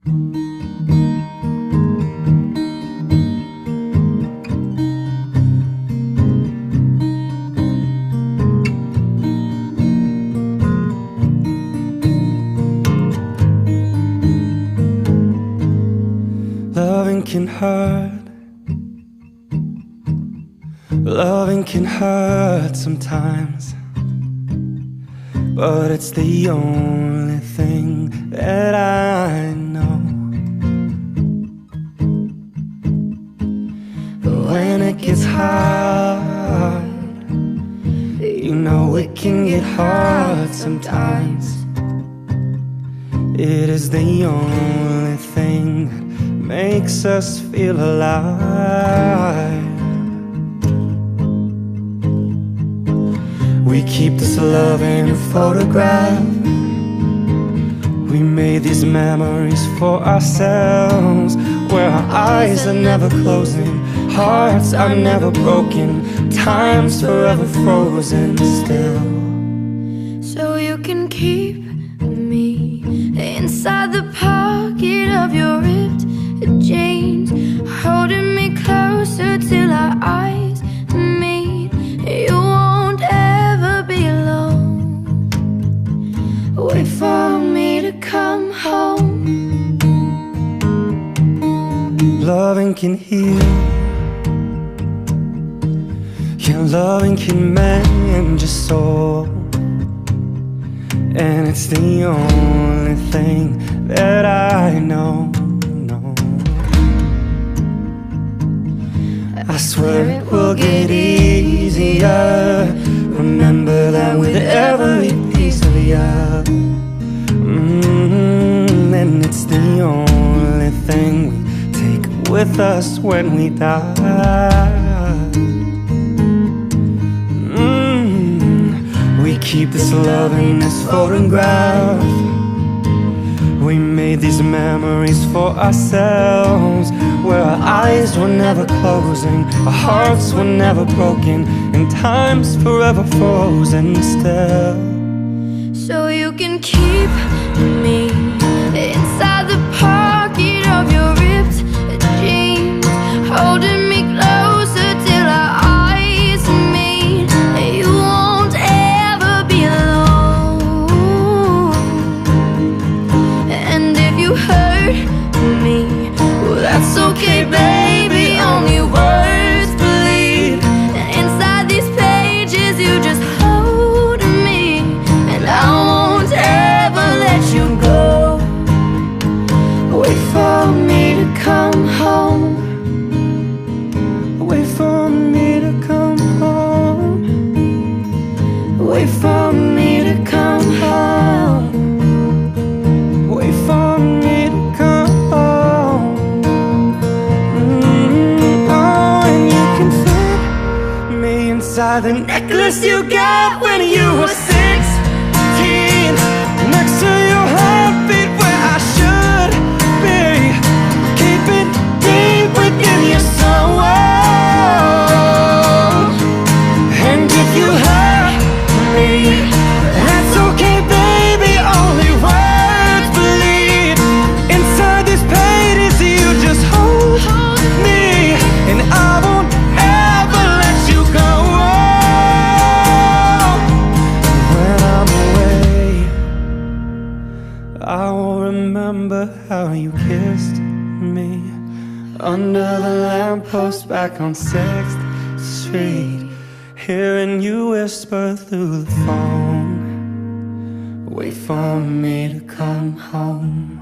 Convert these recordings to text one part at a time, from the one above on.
Loving can hurt. Loving can hurt sometimes, but it's the only thing that I know. But when it gets hard, you know it can get hard sometimes. It is the only thing that makes us feel alive. We keep this love in a photograph. We made these memories for ourselves, where our eyes are never closing, hearts are never broken, time's forever frozen still. So you can keep me inside the pocket of your ripped jeans, holding me closer till our eyes meet. You won't ever be alone. Wait for me to come home. Loving can heal. Yeah, loving can mend your soul, and it's the only thing that I know. I swear it will get easier. Remember that with every piece of you. And it's the only thing we take with us when we die. We keep this love in this photograph. We made these memories for ourselves, where our eyes were never closing, our hearts were never broken, and time's forever frozen still. So you can keep me inside the pocket of your ripped jeans, holding me closer till our eyes meet. You won't ever be alone. And if you hurt me, well, that's okay, baby, only words bleed. And inside these pages you just hold me, and I won't ever let you go. Wait for me to come home. Wait for me to come home. Wait for me to come home. Wait for me to come home. Oh, and you can fit me inside the necklace you got when you were 16, next to your heartbeat where I should be. Keep it deep within your soul. And if you hurt me, that's okay, baby, only words bleed. Inside these pages you just hold me, and I won't ever let you go. When I'm away, I will remember how you kissed me under the lamppost back on 6th Street, hearing you whisper through the phone, wait for me to come home.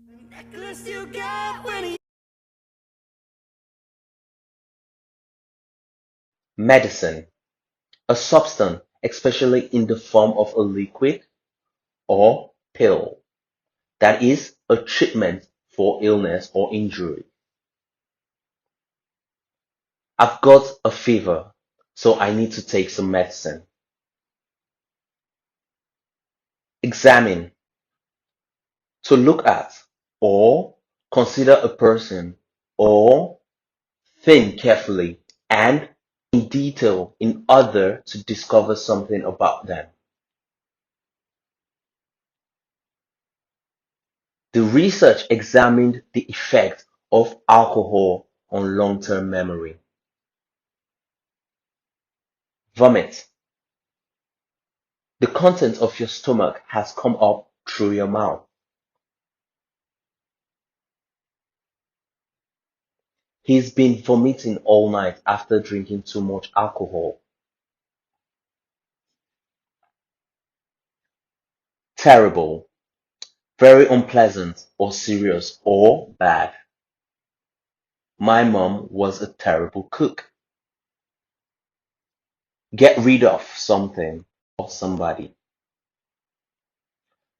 The necklace you got when you Medicine, a substance, especially in the form of a liquid or pill, that is a treatment for illness or injury. I've got a fever, so I need to take some medicine. Examine, to look at or consider a person or thing carefully and in detail in order to discover something about them. The research examined the effect of alcohol on long-term memory. Vomit. The content of your stomach has come up through your mouth. He's been vomiting all night after drinking too much alcohol. Terrible, very unpleasant or serious or bad. My mom was a terrible cook. Get rid of something or somebody.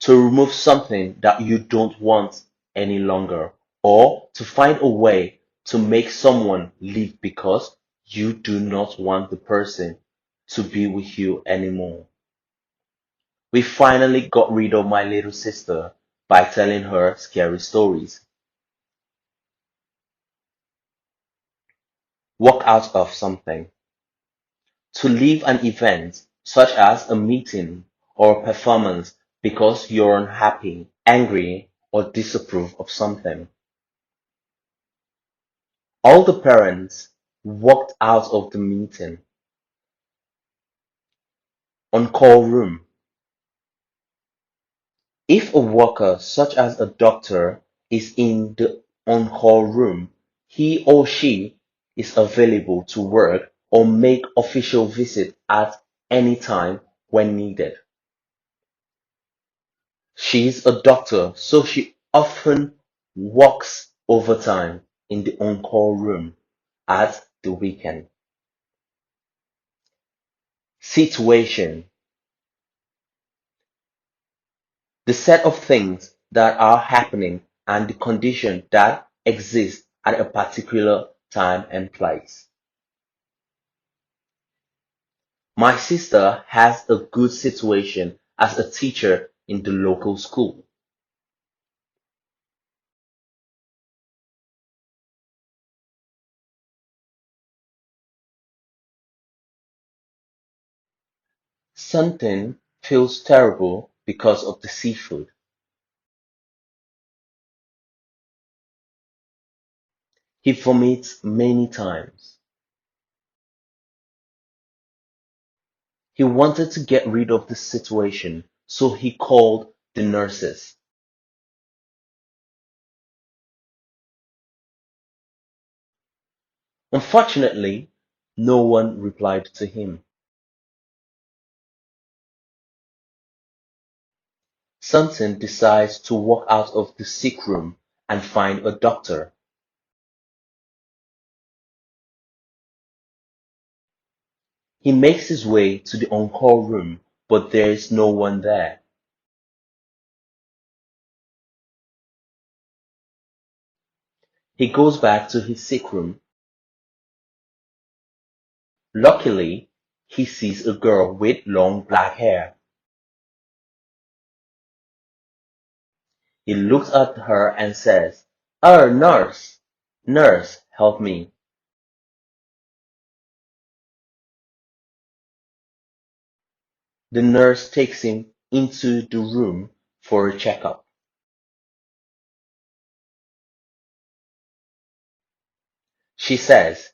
To remove something that you don't want any longer, or to find a way to make someone leave because you do not want the person to be with you anymore. We finally got rid of my little sister by telling her scary stories. Walk out of something. To leave an event, such as a meeting or a performance, because you're unhappy, angry, or disapprove of something. All the parents walked out of the meeting. On-call room. If a worker, such as a doctor, is in the on-call room, he or she is available to work or make official visit at any time when needed. She is a doctor, so she often works overtime in the on-call room at the weekend. Situation. The set of things that are happening and the condition that exists at a particular time and place. My sister has a good situation as a teacher in the local school. Something feels terrible because of the seafood. He vomits many times. He wanted to get rid of the situation, so he called the nurses. Unfortunately, no one replied to him. Samson decides to walk out of the sick room and find a doctor. He makes his way to the on-call room, but there is no one there. He goes back to his sick room. Luckily, he sees a girl with long black hair. He looks at her and says, nurse! Nurse, help me. The nurse takes him into the room for a checkup. She says,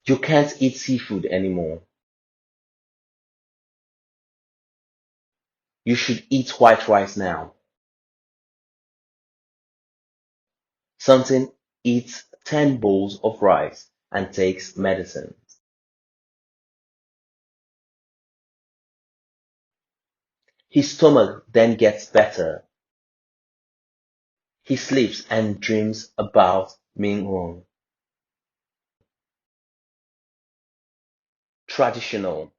you can't eat seafood anymore. You should eat white rice now. Samson eats 10 bowls of rice and takes medicine. His stomach then gets better. He sleeps and dreams about Ming-Wong. Traditional.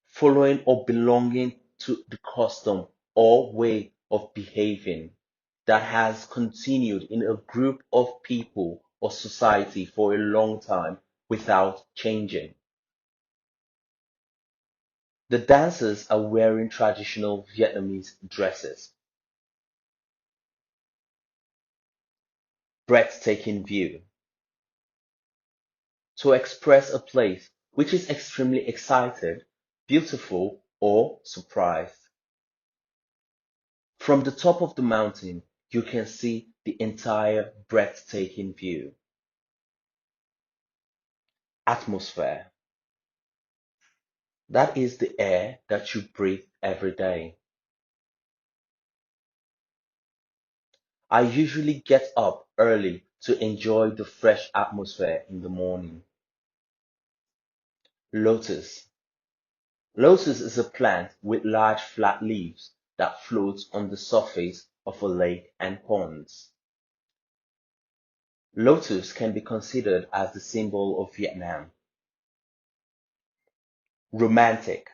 Following or belonging to the custom or way of behaving that has continued in a group of people or society for a long time without changing. The dancers are wearing traditional Vietnamese dresses. Breathtaking view. To express a place which is extremely excited, beautiful, or surprised. From the top of the mountain, you can see the entire breathtaking view. Atmosphere. That is the air that you breathe every day. I usually get up early to enjoy the fresh atmosphere in the morning. Lotus. Lotus is a plant with large flat leaves that floats on the surface of a lake and ponds. Lotus can be considered as the symbol of Vietnam. Romantic.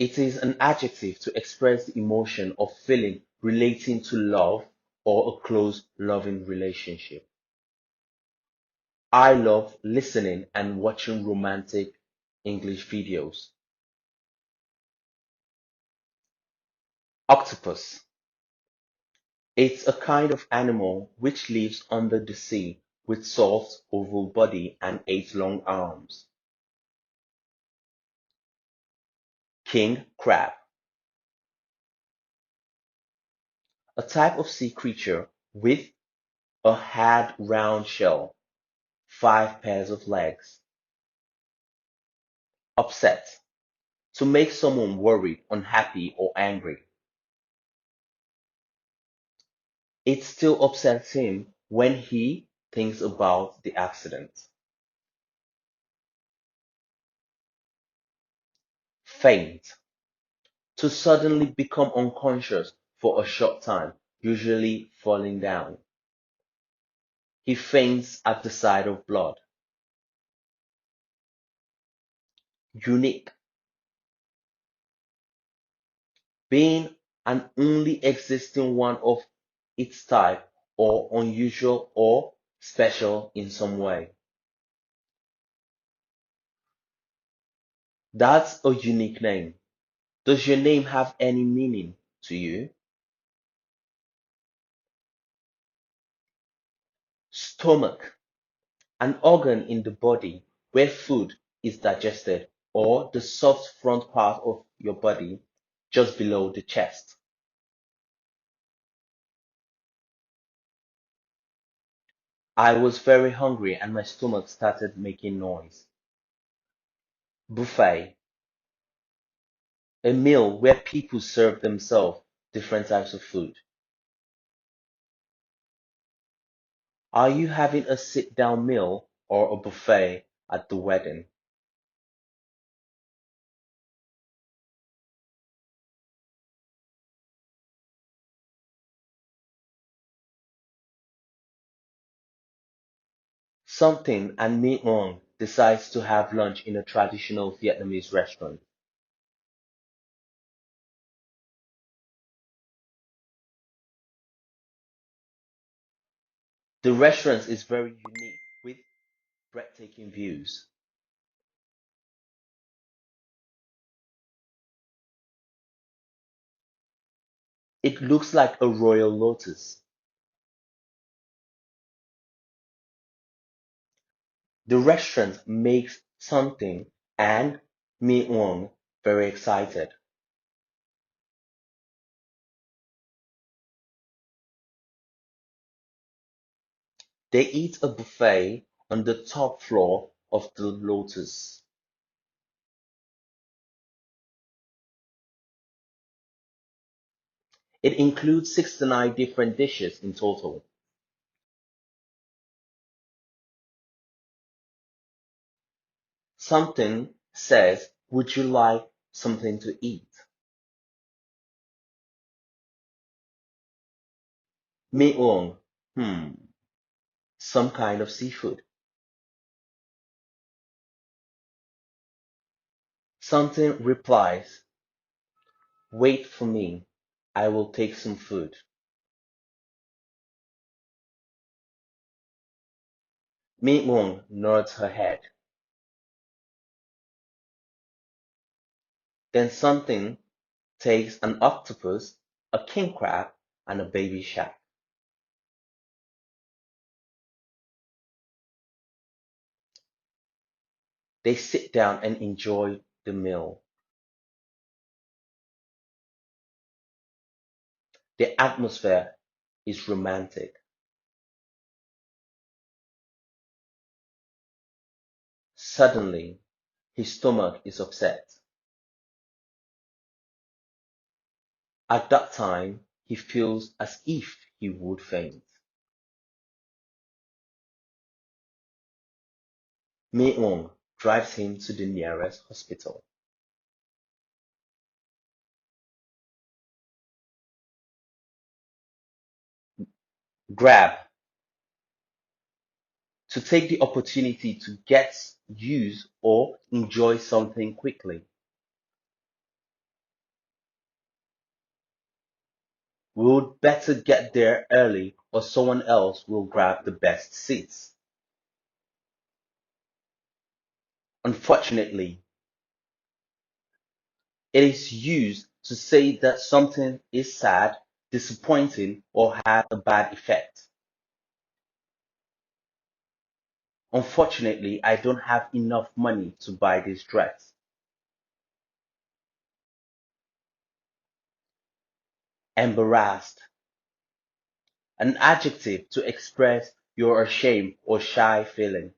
It is an adjective to express the emotion or feeling relating to love or a close loving relationship. I love listening and watching romantic English videos. Octopus. It's a kind of animal which lives under the sea with soft oval body and 8 long arms. King crab. A type of sea creature with a hard round shell, 5 pairs of legs. Upset. To make someone worried, unhappy, or angry. It still upsets him when he thinks about the accident. Faint. To suddenly become unconscious for a short time, usually falling down. He faints at the sight of blood. Unique. Being an only existing one of its type or unusual or special in some way. That's a unique name. Does your name have any meaning to you? Stomach, an organ in the body where food is digested, or the soft front part of your body just below the chest. I was very hungry and my stomach started making noise. Buffet, a meal where people serve themselves different types of food. Are you having a sit down meal or a buffet at the wedding? Something and Me Ong decides to have lunch in a traditional Vietnamese restaurant. The restaurant is very unique with breathtaking views. It looks like a royal lotus. The restaurant makes something and Me Ong very excited. They eat a buffet on the top floor of the Lotus. It includes 69 different dishes in total. Something says, would you like something to eat? Meong, some kind of seafood. Something replies, wait for me, I will take some food. Meong nods her head. Then something takes an octopus, a king crab, and a baby shark. They sit down and enjoy the meal. The atmosphere is romantic. Suddenly, his stomach is upset. At that time, he feels as if he would faint. Mi-won drives him to the nearest hospital. Grab, to take the opportunity to get, use, or enjoy something quickly. We would better get there early or someone else will grab the best seats. Unfortunately, it is used to say that something is sad, disappointing, or had a bad effect. Unfortunately, I don't have enough money to buy this dress. Embarrassed, an adjective to express your ashamed or shy feeling.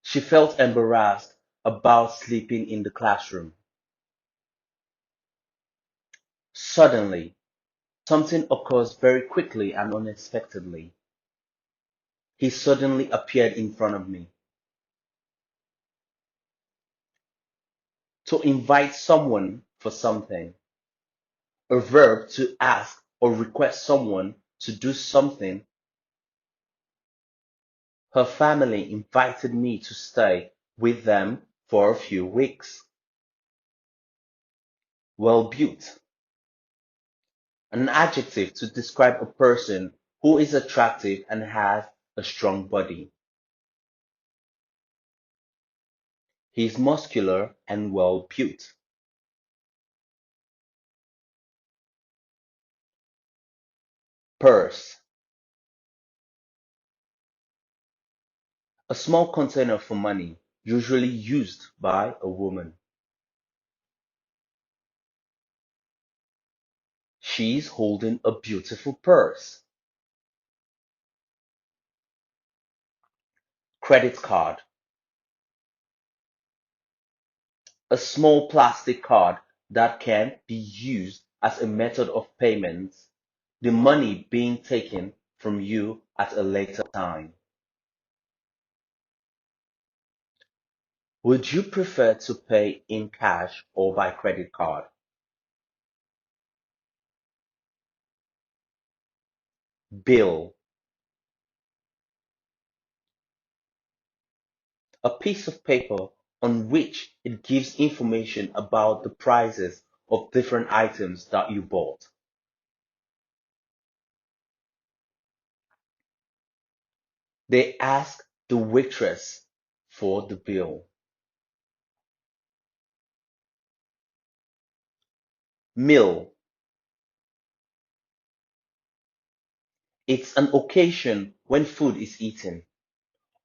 She felt embarrassed about sleeping in the classroom. Suddenly, something occurs very quickly and unexpectedly. He suddenly appeared in front of me. To invite someone for something. A verb to ask or request someone to do something. Her family invited me to stay with them for a few weeks. Well built. An adjective to describe a person who is attractive and has a strong body. He is muscular and well built. Purse. A small container for money, usually used by a woman. She's holding a beautiful purse. Credit card. A small plastic card that can be used as a method of payment, the money being taken from you at a later time. Would you prefer to pay in cash or by credit card? Bill. A piece of paper on which it gives information about the prices of different items that you bought. They ask the waitress for the bill. Meal. It's an occasion when food is eaten,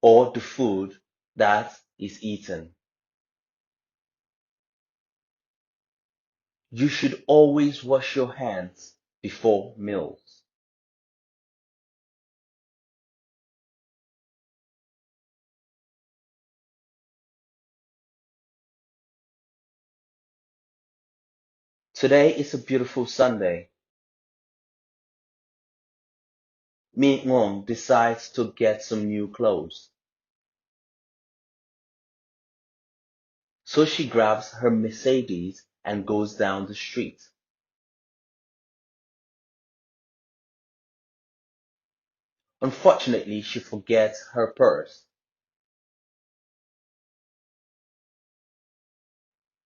or the food that is eaten. You should always wash your hands before meals. Today is a beautiful Sunday. Mi Ngong decides to get some new clothes. So she grabs her Mercedes and goes down the street. Unfortunately, she forgets her purse.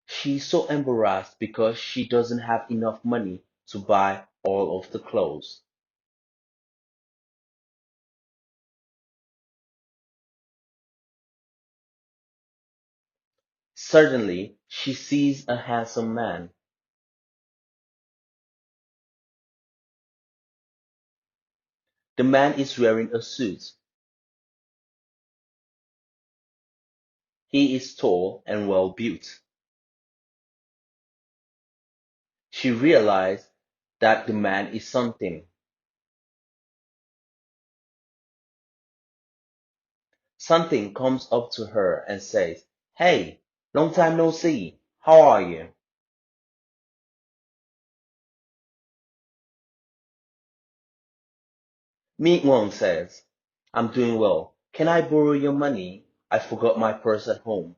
She's so embarrassed because she doesn't have enough money to buy all of the clothes. Suddenly, she sees a handsome man. The man is wearing a suit. He is tall and well built. She realized that the man is something. Something comes up to her and says, "Hey, long time no see. How are you?" Meek Wong says, "I'm doing well. Can I borrow your money? I forgot my purse at home."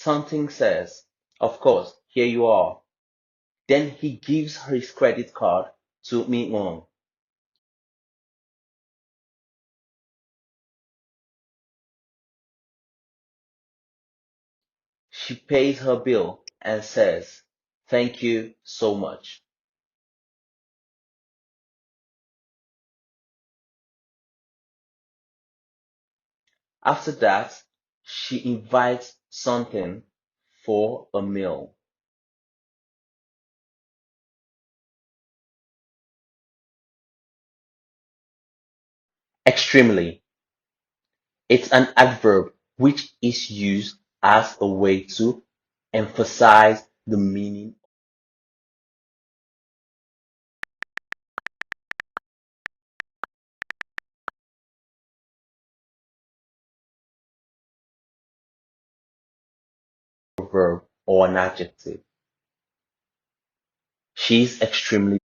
Something says, "Of course, here you are." Then he gives her his credit card to Meek Wong. She pays her bill and says, "Thank you so much." After that, she invites something for a meal. Extremely. It's an adverb which is used as a way to emphasize the meaning of a verb or an adjective. She's extremely